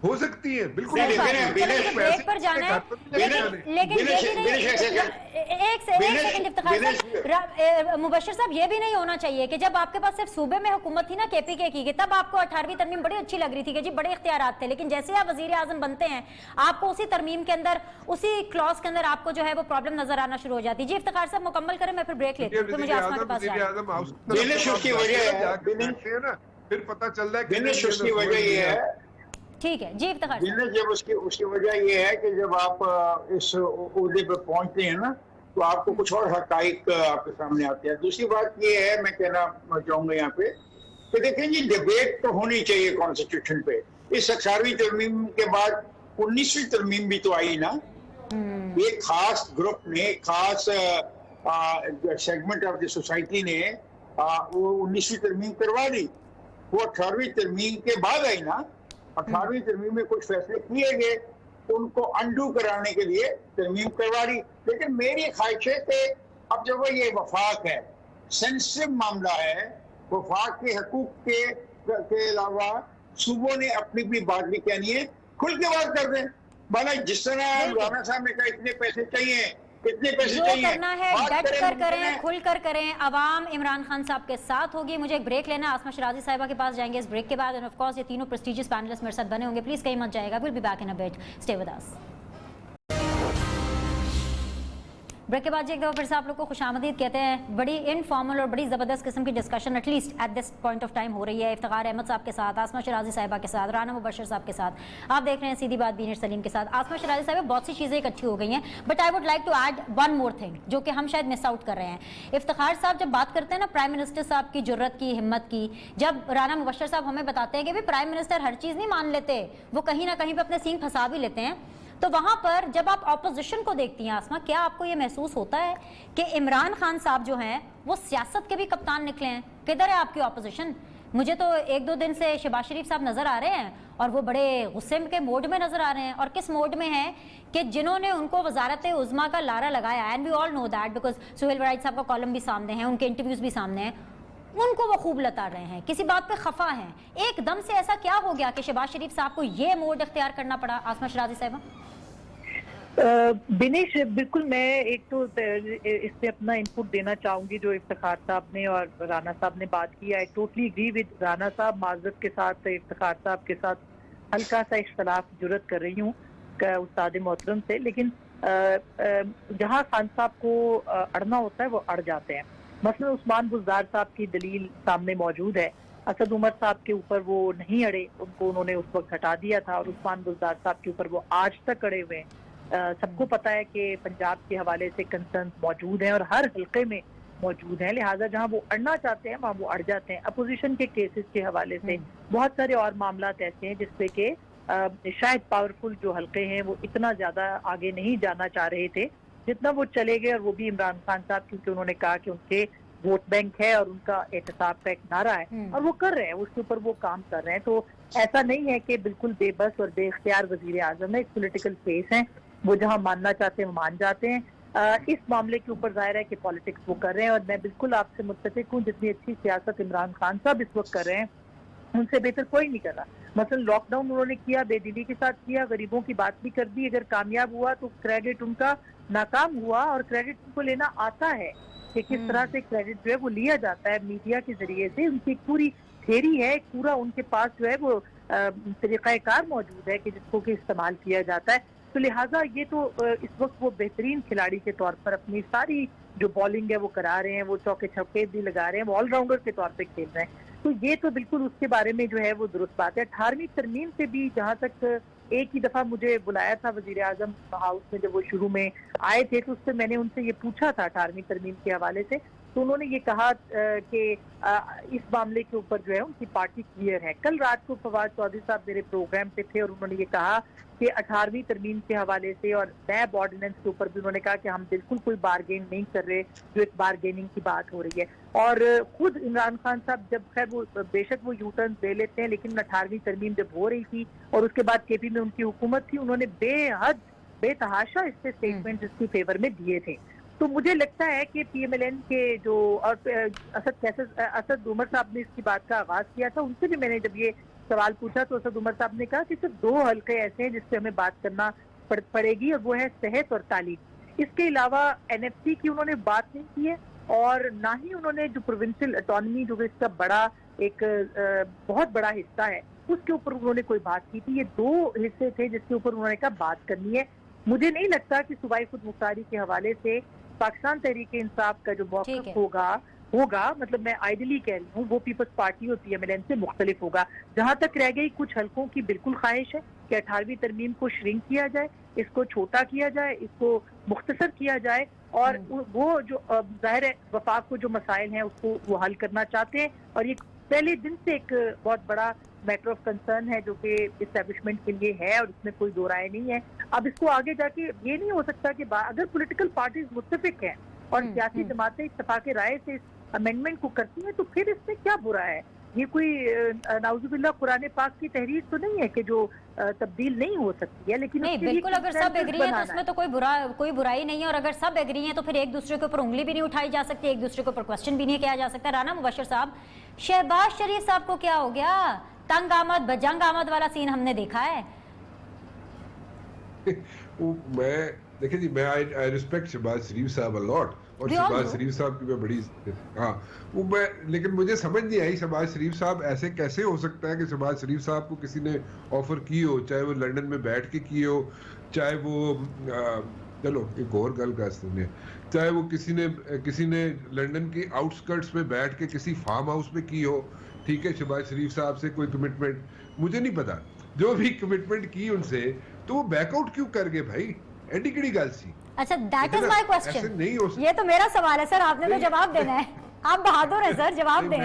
हो सकती है बिल्कुल। ब्रेक पर जाना है, लेकिन एक सेकंड इफ्तिखार साहब, मुबश्शिर साहब, ये भी नहीं होना चाहिए कि जब आपके पास सिर्फ सूबे में हुकूमत थी ना केपीके की, तब आपको 18वीं तरमीम बड़ी अच्छी लग रही थी कि जी बड़े इख्तियारात थे, लेकिन जैसे आप वजीर आजम बनते हैं आपको उसी तरमीम के अंदर, उसी क्लॉज के अंदर आपको जो है वो प्रॉब्लम नजर आना शुरू हो जाती है। जी इफ्तिखार साहब मुकम्मल करें, मैं फिर ब्रेक लेती हूँ, फिर मुझे आसमा के पास जाना है। फिर पता चल रहा है कि वजह ये है, ठीक है जी इफ्तिखार साहब। जब उसकी वजह यह है कि जब आप इस ओहदे पे पहुंचते हैं ना, तो आपको कुछ और हकाइक आपके सामने आते हैं। दूसरी बात ये है, मैं कहना चाहूंगा यहाँ पे कि देखें जी, डिबेट तो होनी चाहिए कॉन्स्टिट्यूशन पे। इस 18वीं तरमीम के बाद 19वीं तरमीम भी तो आई ना। एक खास ग्रुप ने, खास सेगमेंट ऑफ द सोसाइटी ने वो 19वीं तरमीम करवा दी, वो 18वीं तरमीम के बाद आई ना। 18वीं तरमीम में कुछ फैसले किए गए, उनको अंडू कराने के लिए तरमीम करवा दी। लेकिन मेरी ख्वाहिश है कि अब जब ये वफाक है, सेंसिटिव मामला है, वफाक के हकूक के अलावा सूबों ने अपनी भी बात भी कहनी है, खुल के बात कर दें। माना जिस तरह राना साहब ने कहा इतने पैसे चाहिए, कितने पैसे जो चाहिए, करना है डट कर करें, खुल कर करें। अवाम इमरान खान साहब के साथ होगी। मुझे एक ब्रेक लेना है, आसमा शराजी साहिबा के पास जाएंगे इस ब्रेक के बाद, एंड ऑफ कोर्स ये तीनों प्रेस्टिजियस पैनलिस्ट मेरे साथ बने होंगे। प्लीज कहीं मत जाएगा, will be back in a bit, stay with us. Break के बाद जी एक दफ़ा फिर से आप लोग को खुशामदीद कहते हैं। बड़ी इनफॉर्मल और बड़ी ज़बरदस्त किस्म की discussion at least at this point of time हो रही है इफ्तिखार अहमद साहब के साथ, आसमा शराजी साहिबा के साथ, राना मुबशर साहब के साथ, आप देख रहे हैं सीधी बात बीनर सलीम के साथ। आसमा शराजी साहिबा बहुत सी चीज़ें इकट्ठी हो गई हैं, but I would like to add one more thing जो कि हम शायद मिस आउट कर रहे हैं। इफ्तिखार साहब जब बात करते हैं ना प्राइम मिनिस्टर साहब की जुर्रत की, हिम्मत की, जब राना मुबशर साहब हमें बताते हैं कि भाई प्राइम मिनिस्टर हर चीज़ नहीं मान लेते, वो कहीं ना कहीं पर अपने सींग फंसा भी लेते हैं, तो वहां पर जब आप ऑपोजिशन को देखती हैं आसमा, क्या आपको ये महसूस होता है कि इमरान खान साहब जो हैं वो सियासत के भी कप्तान निकले हैं? किधर है आपकी ऑपोजिशन? मुझे तो एक दो दिन से शहबाज शरीफ साहब नजर आ रहे हैं और वो बड़े गुस्से के मोड में नजर आ रहे हैं। और किस मोड में हैं कि जिन्होंने उनको वजारत उज़्मा का लारा लगाया, and we all know that because Suhail Warraich साहब का कॉलम भी सामने है, उनके इंटरव्यूज भी सामने हैं, उनको वो खूब लताड़ रहे हैं, किसी बात पे खफा हैं। एकदम से ऐसा क्या हो गया कि शहबाज शरीफ साहब को ये मोड इख्तियार करना पड़ा? आसमा शराजी साहिबा। बिनेश, बिल्कुल मैं एक तो इससे अपना इनपुट देना चाहूंगी जो इफ्तिखार साहब ने और राना साहब ने बात की। I totally agree with Rana sahab, माजरत के साथ इफ्तिखार साहब के साथ हल्का सा इख्तलाफ जुरत कर रही हूँ उस्ताद मोहतरम से, लेकिन जहाँ खान साहब को अड़ना होता है वो अड़ जाते हैं। मसलन उस्मान बुज़दार साहब की दलील सामने मौजूद है, असद उमर साहब के ऊपर वो नहीं अड़े, उनको उन्होंने उस वक्त हटा दिया था, और उस्मान बुज़दार साहब के ऊपर वो आज तक अड़े हुए हैं। सबको पता है कि पंजाब के हवाले से कंसर्न मौजूद हैं और हर हल्के में मौजूद हैं, लिहाजा जहां वो अड़ना चाहते हैं वहां वो अड़ जाते हैं। अपोजिशन के केसेस के हवाले से बहुत सारे और मामला ऐसे हैं जिसपे के शायद पावरफुल जो हल्के हैं वो इतना ज्यादा आगे नहीं जाना चाह रहे थे जितना वो चले गए, और वो भी इमरान खान साहब, क्योंकि उन्होंने कहा कि उनके वोट बैंक है और उनका एहतसाब का एक नारा है और वो कर रहे हैं, उसके ऊपर वो काम कर रहे हैं। तो ऐसा नहीं है कि बिल्कुल बेबस और बेख्तियार वजीर आजम है, एक पोलिटिकल फेस है, वो जहां मानना चाहते हैं वो मान जाते हैं। इस मामले के ऊपर जाहिर है कि पॉलिटिक्स वो कर रहे हैं, और मैं बिल्कुल आपसे मुत्तफिक हूँ, जितनी अच्छी सियासत इमरान खान साहब इस वक्त कर रहे हैं उनसे बेहतर कोई नहीं कर रहा। मसलन लॉकडाउन उन्होंने किया, बेदिली के साथ किया, गरीबों की बात भी कर दी, अगर कामयाब हुआ तो क्रेडिट उनका नाकाम हुआ, और क्रेडिट उनको लेना आता है कि किस तरह से क्रेडिट जो है वो लिया जाता है मीडिया के जरिए से। उनकी पूरी थ्योरी है, पूरा उनके पास जो है वो तरीक़ाकार मौजूद है कि जिसको कि इस्तेमाल किया जाता है। तो लिहाजा ये तो इस वक्त वो बेहतरीन खिलाड़ी के तौर पर अपनी सारी जो बॉलिंग है वो करा रहे हैं, वो चौके छक्के भी लगा रहे हैं, वो ऑलराउंडर के तौर पे खेल रहे हैं। तो ये तो बिल्कुल उसके बारे में जो है वो दुरुस्त बात है। 18वीं तरमीम से भी जहाँ तक एक ही दफा मुझे बुलाया था वजीर आजम हाउस में, जब वो शुरू में आए थे, तो उससे मैंने उनसे ये पूछा था 18वीं तरमीम के हवाले से, तो उन्होंने ये कहा कि इस मामले के ऊपर जो है उनकी पार्टी क्लियर है। कल रात को फवाद चौधरी साहब मेरे प्रोग्राम पे थे और उन्होंने ये कहा कि 18वीं तरमीम के हवाले से और नैब ऑर्डिनेंस के ऊपर भी उन्होंने कहा कि हम बिल्कुल कोई बारगेन नहीं कर रहे, जो एक बारगेनिंग की बात हो रही है। और खुद इमरान खान साहब जब खैर वो बेशक वो यू टर्न दे लेते हैं, लेकिन 18वीं तरमीम जब हो रही थी और उसके बाद केपी में उनकी हुकूमत थी, उन्होंने बेहद बेतहाशा इससे स्टेटमेंट इसकी फेवर में दिए थे। तो मुझे लगता है कि पीएमएलएन के जो और असद उमर साहब ने इसकी बात का आगाज किया था, उनसे भी मैंने जब ये सवाल पूछा तो असद उमर साहब ने कहा कि सिर्फ 2 हल्के ऐसे हैं जिससे हमें बात करना पड़ेगी, और वो है सेहत और तालीम। इसके अलावा एनएफसी की उन्होंने बात नहीं की है, और ना ही उन्होंने जो प्रोविंशियल ऑटोनॉमी जो इसका बड़ा एक बहुत बड़ा हिस्सा है उसके ऊपर उन्होंने कोई बात की थी। ये 2 हिस्से थे जिसके ऊपर उन्होंने कहा बात करनी है। मुझे नहीं लगता कि सूबाई खुद मुख्तारी के हवाले से पाकिस्तान तहरीक इंसाफ का जो मौक़िफ़ होगा, मतलब मैं आइडियली कह रही हूँ, वो पीपल्स पार्टी और पीएमएलएन से मुख्तलिफ होगा। जहाँ तक रह गई कुछ हल्कों की बिल्कुल ख्वाहिश है कि 18वीं तरमीम को श्रिंक किया जाए, इसको छोटा किया जाए, इसको मुख्तसर किया जाए, और वो जो जाहिर है वफाक को जो मसाइल हैं उसको वो हल करना चाहते हैं। और ये पहले दिन से एक बहुत बड़ा मैटर ऑफ कंसर्न है जो कि इस्टेब्लिशमेंट के लिए है, और इसमें कोई दो राय नहीं है। अब इसको आगे जाके ये नहीं हो सकता कि अगर पॉलिटिकल पार्टीज मुत्तफिक हैं और सियासी जमातें इत्तफाक राय से इस अमेंडमेंट को करती हैं, तो फिर इसमें क्या बुरा है? ये कोई नाउजुबिल्लाह कुरान पाक की तहरीर तो नहीं है कि जो तब्दील नहीं हो सकती है, लेकिन नहीं, बिल्कुल अगर सब एग्री हैं तो उसमें तो कोई बुराई नहीं है, और अगर सब एग्री हैं तो फिर एक दूसरे के ऊपर उंगली भी नहीं उठाई जा सकती, एक दूसरे के ऊपर क्वेश्चन भी नहीं किया जा सकता। राना मुबशर साहब, शहबाज शरीफ साहब को क्या हो गया? तंग आमद बजंग आमद वाला सीन हमने देखा है। देखिए जी, मैं आई रिस्पेक्ट शहबाज शरीफ साहब अ लॉट, और शहबाज शरीफ साहब की मैं बड़ी लेकिन मुझे समझ नहीं आई शहबाज शरीफ साहब ऐसे कैसे हो सकता है कि शहबाज शरीफ साहब को किसी ने ऑफर की हो, चाहे वो लंदन में बैठ के की हो, चाहे वो चलो एक और गल कर सुनिए, चाहे वो किसी ने लंदन की आउटस्कर्ट्स में बैठ के किसी फार्म हाउस में की हो, ठीक है, शहबाज शरीफ साहब से कोई कमिटमेंट मुझे नहीं पता, जो भी कमिटमेंट की उनसे, तो वो बैकआउट क्यों कर गए भाई? एडी किड़ी गल सी। अच्छा, दैट इज माय क्वेश्चन। नहीं हो सकता। ये तो मेरा सवाल है सर, आपने तो जवाब देना है। आप बहादुर हैं सर, जवाब दें।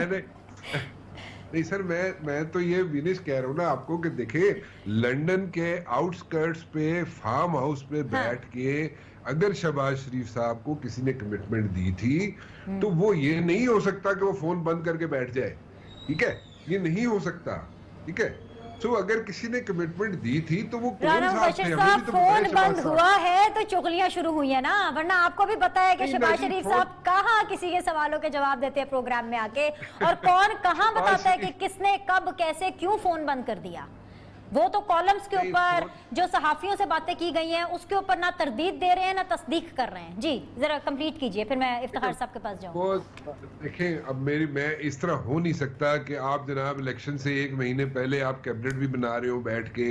नहीं सर, मैं तो ये विनिश कह रहा हूँ ना आपको कि देखिए, लंदन के आउटस्कर्ट्स पे फार्म हाउस पे बैठ के अगर शहबाज शरीफ साहब को किसी ने कमिटमेंट दी थी, तो वो ये नहीं हो सकता कि वो फोन बंद करके बैठ जाए, ठीक है, ये नहीं हो सकता, ठीक है। तो अगर किसी ने कमिटमेंट दी थी तो वो कौन राना साहब थे? मुबश्शिर हमें साहब, भी तो फोन बताइए शहबाज बंद साहब। हुआ है तो चुगलियां शुरू हुई है ना, वरना आपको भी पता है कि नहीं, शहबाज नहीं, शरीफ फोन- साहब कहाँ किसी के सवालों के जवाब देते हैं प्रोग्राम में आके, और कौन कहाँ बताता है कि किसने कब कैसे क्यों फोन बंद कर दिया। वो तो कॉलम्स के नहीं, ऊपर जो सहाफियों से बातें की गई हैं उसके ऊपर ना तरदीद दे रहे हैं ना तस्दीक कर रहे हैं। जी जरा कंप्लीट कीजिए, फिर मैं इफ्तिखार साहब के पास जाऊं। वो देखें, अब मैं इस तरह हो नहीं सकता कि आप जनाब इलेक्शन से 1 महीने पहले आप कैबिनेट भी बना रहे हो बैठ के,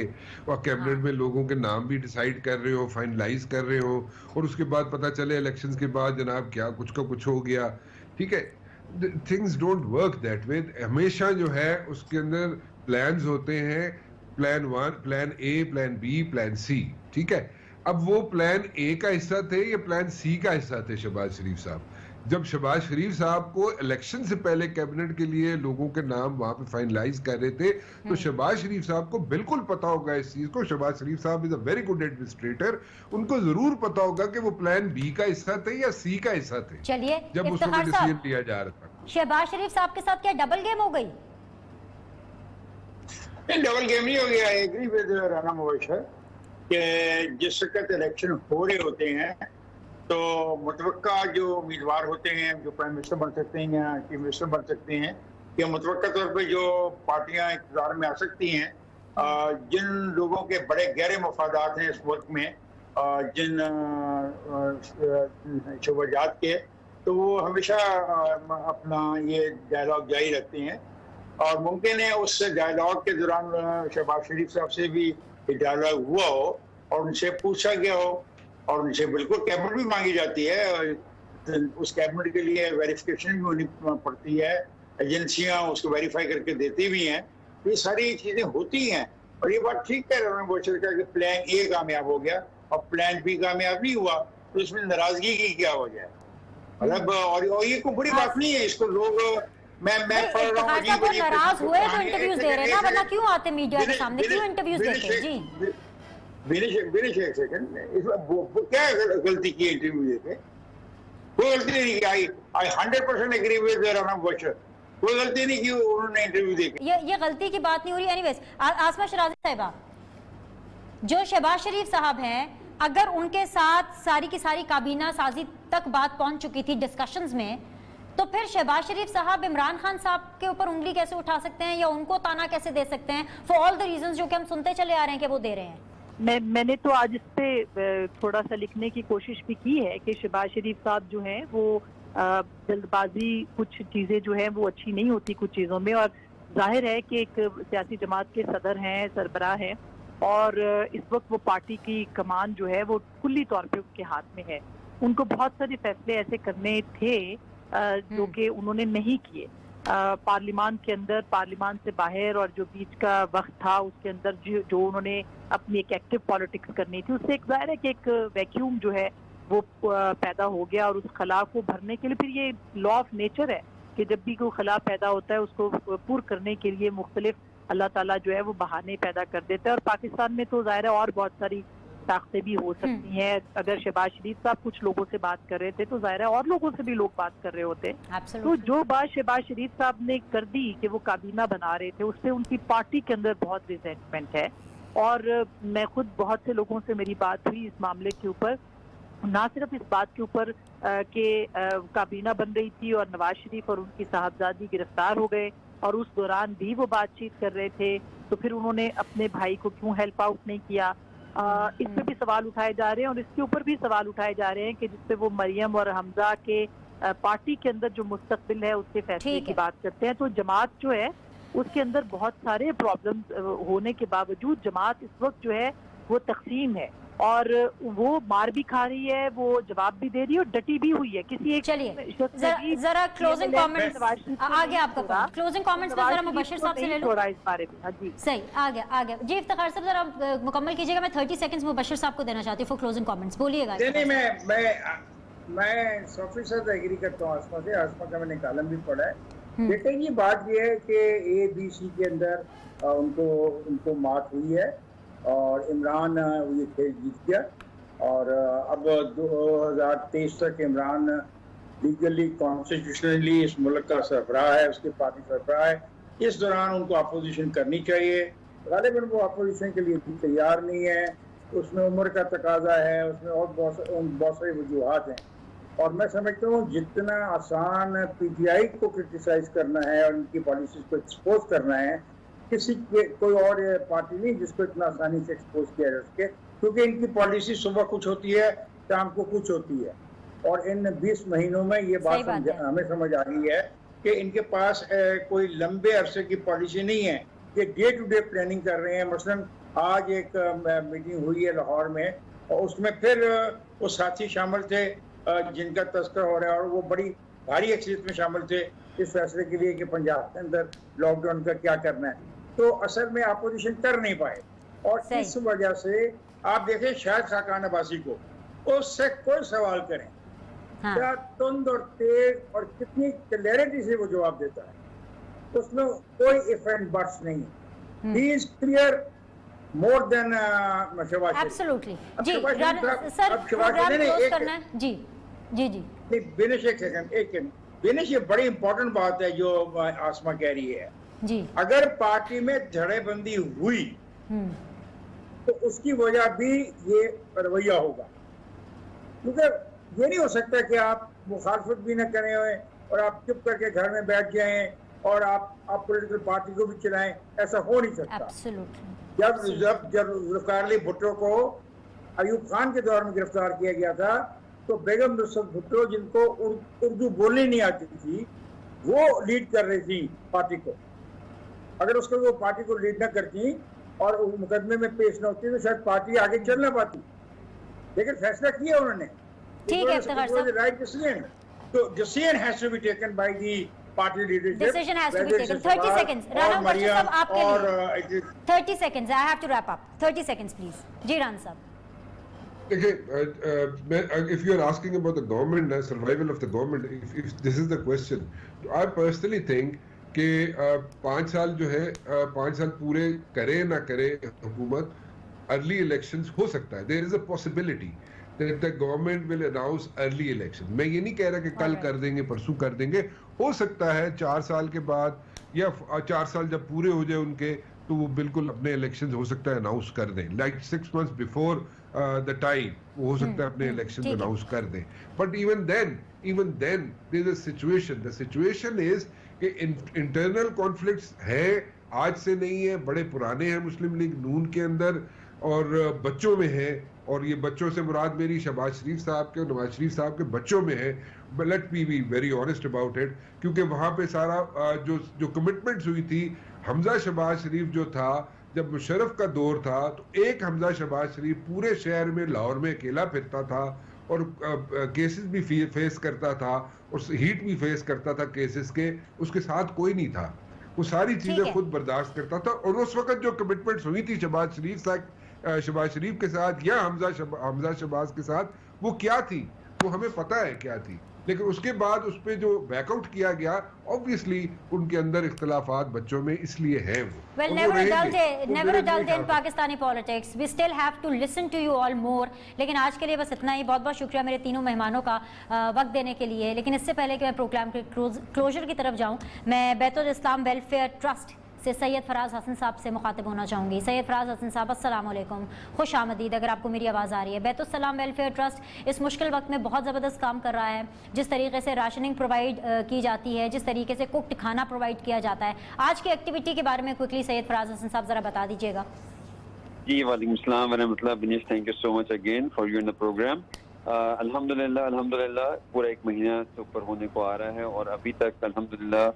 और कैबिनेट में लोगों के नाम भी डिसाइड कर रहे हो, फाइनलाइज कर रहे हो, और उसके बाद पता चले इलेक्शन के बाद जनाब क्या कुछ का कुछ हो गया, ठीक है। Things don't work that way. हमेशा जो है उसके अंदर प्लान्स होते हैं, plan 1, plan A, plan B, plan C, ठीक है। अब वो प्लान ए का हिस्सा थे या प्लान सी का हिस्सा थे शहबाज शरीफ साहब? जब शहबाज शरीफ साहब को इलेक्शन से पहले कैबिनेट के लिए लोगों के नाम वहां पे फाइनलाइज कर रहे थे, तो शहबाज शरीफ साहब को बिल्कुल पता होगा इस चीज को। शहबाज शरीफ साहब is a very good administrator, उनको जरूर पता होगा कि वो प्लान बी का हिस्सा थे या सी का हिस्सा थे चलिए जब उस इफ्तिखार वक्त साहब, डिसीजन लिया जा रहा था। शहबाज शरीफ साहब के साथ क्या डबल गेम हो गई? डबल गेम नहीं हो गया। I agree with Rana Mubashshir कि जिस वक्त इलेक्शन हो रहे होते हैं तो मुतवक्का जो उम्मीदवार होते हैं, जो प्राइम मिनिस्टर बन सकते हैं या चीफ मिनिस्टर बन सकते हैं, या मुतवक्का तौर पे जो पार्टियां इक़्तिदार में आ सकती हैं, जिन लोगों के बड़े गहरे मफादात हैं इस मुल्क में, जिन शोबाजात के, तो वो हमेशा अपना ये डायलॉग जारी रखते हैं। और मुमकिन है उस डायलॉग के दौरान शहबाज शरीफ साहब से भी डायलॉग हुआ हो और उनसे पूछा गया हो, और उनसे बिल्कुल कैबिनेट भी मांगी जाती है, और उस कैबिनेट के लिए वेरिफिकेशन भी होनी पड़ती है, एजेंसियां उसको वेरीफाई करके देती भी हैं। ये सारी चीजें होती हैं, और ये बात ठीक है राना मुबश्शिर का कि प्लान ए कामयाब हो गया और प्लान बी कामयाब नहीं हुआ, तो इसमें नाराजगी की क्या वजह है? मतलब और ये कोई बड़ी बात नहीं है, इसको लोग मैं पढ़ रहा हूँ। नाराज हुए तो इंटरव्यूज दे रहे हैं ना, वरना क्यों आते मीडिया के सामने, क्यों इंटरव्यूज देते हैं? जी विनिश एक सेकंड, इसमें क्या गलती की इंटरव्यू देके? कोई गलती नहीं की। आई 100% एग्री विद राना मुबश्शिर, कोई गलती नहीं की उन्होंने इंटरव्यू देके। ये गलती की बात नहीं हो रही। एनीवेज, आसमा शराजी साहिबा, जो शहबाज शरीफ साहब हैं, अगर उनके साथ सारी की सारी काबीना साजी तक बात पहुंच चुकी थी डिस्कशंस में, तो फिर शहबाज शरीफ साहब इमरान खान साहब के ऊपर उंगली कैसे उठा सकते हैं या उनको ताना कैसे दे सकते हैं, फॉर ऑल द रीजंस जो कि हम सुनते चले आ रहे हैं कि वो दे रहे हैं? मैंने तो आज इस पे थोड़ा सा लिखने की कोशिश भी की है कि शहबाज शरीफ साहब जो हैं वो जल्दबाजी, कुछ चीज़ें जो हैं वो अच्छी नहीं होती कुछ चीज़ों में, और जाहिर है कि एक सियासी जमात के सदर हैं, सरबराह हैं, और इस वक्त वो पार्टी की कमान जो है वो कुल्ली तौर पे उनके हाथ में है। उनको बहुत सारे फैसले ऐसे करने थे जो कि उन्होंने नहीं किए। पार्लियामान के अंदर, पार्लियामान से बाहर, और जो बीच का वक्त था उसके अंदर जो उन्होंने अपनी एक एक्टिव पॉलिटिक्स करनी थी, उससे एक जाहिर है कि एक वैक्यूम जो है वो पैदा हो गया, और उस खला को भरने के लिए फिर ये लॉ ऑफ नेचर है कि जब भी कोई खला पैदा होता है उसको पूर करने के लिए मुख्तलिफ अल्लाह ताला जो है वो बहाने पैदा कर देता है। और पाकिस्तान में तो जाहिर है और बहुत सारी ताकतें भी हो सकती हैं। अगर शहबाज शरीफ साहब कुछ लोगों से बात कर रहे थे तो जाहिर है और लोगों से भी लोग बात कर रहे होते। तो जो बात शहबाज शरीफ साहब ने कर दी कि वो काबीना बना रहे थे, उससे उनकी पार्टी के अंदर बहुत रिजेंटमेंट है। और मैं खुद बहुत से लोगों से मेरी बात हुई इस मामले के ऊपर, ना सिर्फ इस बात के ऊपर कि काबीना बन रही थी और नवाज शरीफ और उनकी साहबजादी गिरफ्तार हो गए, और उस दौरान भी वो बातचीत कर रहे थे, तो फिर उन्होंने अपने भाई को क्यों हेल्प आउट नहीं किया। इस पे भी सवाल उठाए जा रहे हैं, और इसके ऊपर भी सवाल उठाए जा रहे हैं कि जिसपे वो मरियम और हमजा के पार्टी के अंदर जो मुस्तकबिल है उसके फैसले की बात करते हैं। तो जमात जो है उसके अंदर बहुत सारे प्रॉब्लम्स होने के बावजूद जमात इस वक्त जो है वो तकसीम है। और वो मार भी खा रही है, वो जवाब भी दे रही है और डटी भी हुई है। किसी एक चलिए जरा क्लोजिंग कमेंट्स आगे आपका क्लोजिंग कमेंट्स में जरा मुबशिर साहब से ले लो इस बारे में। हाँ जी सही आ गया जी। इफ्तिखार साहब जरा मुकम्मल कीजिएगा, मैं 30 सेकंड्स मुबशिर साहब को देना चाहती हूँ फॉर क्लोजिंग कमेंट्स। बोलिएगा। नहीं, मैं सॉफी साहब एग्री करता हूँ आसमा से। आसमा का मैंने कॉलम भी पढ़ा है। लेकिन ये बात ये है कि ABC के अंदर उनको मात हुई है और इमरान ये खेल जीत गया और अब 2023 तक इमरान लीगली कॉन्स्टिट्यूशनली इस मुल्क का सरबराह है, उसके पार्टी सरबराह है। इस दौरान उनको अपोजिशन करनी चाहिए। गालिबन वो अपोजिशन के लिए भी तैयार नहीं है, उसमें उम्र का तकाजा है, उसमें और बहुत सारी वजूहात हैं। और मैं समझता हूँ जितना आसान PTI को क्रिटिसाइज करना है और उनकी पॉलिसीज को एक्सपोज करना है, कोई और पार्टी नहीं जिसको इतना आसानी से एक्सपोज किया जा सके, क्योंकि इनकी पॉलिसी सुबह कुछ होती है, शाम को कुछ होती है। और इन 20 महीनों में ये बात हमें समझ आ रही है कि इनके पास कोई लंबे अरसे की पॉलिसी नहीं है। ये डे टू डे प्लानिंग कर रहे हैं। मसलन आज एक मीटिंग हुई है लाहौर में और उसमें फिर वो साथी शामिल थे जिनका तस्कर हो रहा है और वो बड़ी भारी अक्सरियत में शामिल थे इस फैसले के लिए कि पंजाब के अंदर लॉकडाउन का क्या करना है। तो असल में अपोजिशन कर नहीं पाए और इस वजह से आप देखें शायद खाकान अब्बासी को उससे कोई सवाल करें, क्या तुंद और तेज और कितनी क्लैरिटी से वो जवाब देता है, उसमें कोई इफ एंड बट्स नहीं है। He is clear more than Shehbaz Sharif. Absolutely जी सर, प्रोग्राम क्लोज करना है जी जी जी। नहीं बिनिश, एक सेकंड बिनिश, ये बड़ी इंपॉर्टेंट बात है जो आसमा कह रही है जी। अगर पार्टी में धड़ेबंदी हुई तो उसकी वजह भी ये रवैया होगा, क्योंकि ये नहीं हो सकता कि आप मुखालफत भी न करें और आप चुप करके घर में बैठ जाएं और आप पॉलिटिकल पार्टी को भी चलाएं। ऐसा हो नहीं सकता। जब जुल्फ़िकार अली भुट्टो को अयूब खान के दौर में गिरफ्तार किया गया था तो बेगम नुसरत भुट्टो, जिनको उर्दू बोलनी नहीं आती थी, वो लीड कर रही थी पार्टी को। अगर उसको वो पार्टी को लीड न करती और मुकदमे में पेश न होती तो शायद पार्टी आगे चल ना पाती। लेकिन फैसला किया उन्होंने। ठीक है इफ्तिखार साहब, राइट डिसीजन। तो decision has to be taken by the party leadership. Decision has to be taken. 30 seconds Rana Mubashir साहब आपके लिए 30 seconds. I have to wrap up. 30 seconds please जी राना साहब। If you are asking about the government, survival of the government, if this is the question, I personally think कि 5 साल जो है 5 साल पूरे करे ना करे हुकूमत, अर्ली इलेक्शंस हो सकता है। There is a possibility that the government will announce early election. मैं ये नहीं कह रहा कि कल कर देंगे, परसों कर देंगे, हो सकता है 4 साल के बाद या 4 साल जब पूरे हो जाए उनके तो वो बिल्कुल अपने इलेक्शन हो सकता है अनाउंस कर दें, like 6 months before the time वो हो सकता है अपने इलेक्शन अनाउंस कर दें। But even then there is a situation, the situation is कि इंटरनल कॉन्फ्लिक्ट्स है, आज से नहीं है, बड़े पुराने हैं मुस्लिम लीग नून के अंदर और बच्चों में है। और ये बच्चों से मुराद मेरी शहबाज शरीफ साहब के और नवाज शरीफ साहब के बच्चों में है। Let me be very honest about it, क्योंकि वहां पे सारा जो कमिटमेंट्स हुई थी, हमजा शहबाज शरीफ जो था, जब मुशर्रफ का दौर था तो एक हमजा शहबाज शरीफ पूरे शहर में लाहौर में अकेला फिरता था और केसेस भी फेस करता था और हीट भी फेस करता था केसेस के, उसके साथ कोई नहीं था, वो सारी चीजें खुद बर्दाश्त करता था। और उस वक्त जो कमिटमेंट्स हुई थी शहबाज शरीफ के साथ या हमजा शहबाज के साथ, वो क्या थी, वो हमें पता है क्या थी। लेकिन उसके बाद उस पर जो बैकआउट किया गया, ऑब्वियसली उनके अंदर इख्तिलाफात बच्चों में इसलिए है वो। Well, never a dull day in Pakistani politics. We still have to listen to you all more. लेकिन आज के लिए बस इतना ही। बहुत बहुत शुक्रिया मेरे तीनों मेहमानों का वक्त देने के लिए। लेकिन इससे पहले कि मैं प्रोग्राम के क्लोजर की तरफ जाऊँ, मैं बैतुल इस्लाम वेलफेयर ट्रस्ट से सैयद फराज हसन साहब से मुखातिब होना चाहूँगी। सैयद फराज हसन साहब, अस्सलाम वालेकुम, खुश आमदीद। अगर आपको मेरी आवाज़ आ रही है, बैतुल सलाम वेलफेयर ट्रस्ट इस मुश्किल वक्त में बहुत ज़बरदस्त काम कर रहा है। जिस तरीके से राशनिंग प्रोवाइड की जाती है, जिस तरीके से कुक्ड खाना प्रोवाइड किया जाता है, आज की एक्टिविटी के बारे में क्विकली सैयद फराज हसन साहब ज़रा बता दीजिएगा। जी वालेकुम अस्सलाम व रहमतुल्लाह। Binish, thank you so much again for you in the programme. अल्हम्दुलिल्लाह पूरा 1 महीना से ऊपर होने को आ रहा है और अभी तक अल्हम्दुलिल्लाह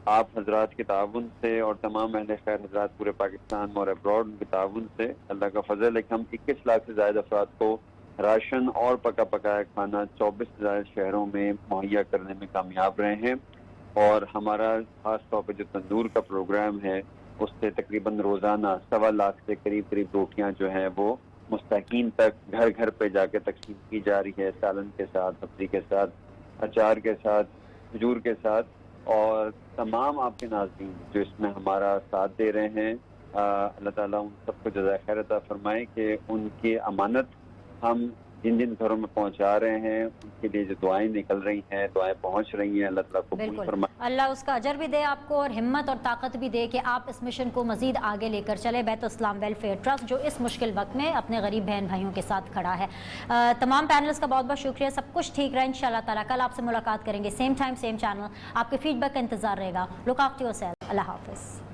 आप हजरात के ताउन से और तमाम अहले खैर हजरात पूरे पाकिस्तान और अब्रॉड के ताउन से अल्लाह का फजल है कि हम 21 लाख से ज़्यादा अफराद को राशन और पका पकाया खाना 24 से ज़्यादा शहरों में मुहैया करने में कामयाब रहे हैं। और हमारा खास तौर पर जो तंदूर का प्रोग्राम है उससे तकरीबन रोज़ाना 1.25 लाख से करीब रोटियां जो हैं वो मुस्तकीन तक घर घर पे जाके तकसीम की जा रही है, सालन के साथ, सब्जी के साथ, अचार के साथ, खजूर के साथ। और तमाम आपके नाज़रीन जो इसमें हमारा साथ दे रहे हैं, अल्लाह ताला उन सबको जज़ाए खैर अता फरमाए कि उनकी अमानत हम जिन जिन घरों में पहुंचा रहे हैं उनके लिए जो दुआएं निकल रही हैं, दुआएं पहुंच रही हैं, अल्लाह ताला कबूल बिल्कुल, फरमाए। अल्लाह उसका अजर भी दे आपको और हिम्मत और ताकत भी दे कि आप इस मिशन को मजीद आगे लेकर चले। बैत इस्लाम वेलफेयर ट्रस्ट जो इस मुश्किल वक्त में अपने गरीब बहन भाइयों के साथ खड़ा है। तमाम पैनल्स का बहुत बहुत शुक्रिया। सब कुछ ठीक रहा इंशाल्लाह ताला। कल आपसे मुलाकात करेंगे, सेम टाइम सेम चैनल। आपके फीडबैक का इंतजार रहेगा। Look after yourself. अल्लाह हाफिज़।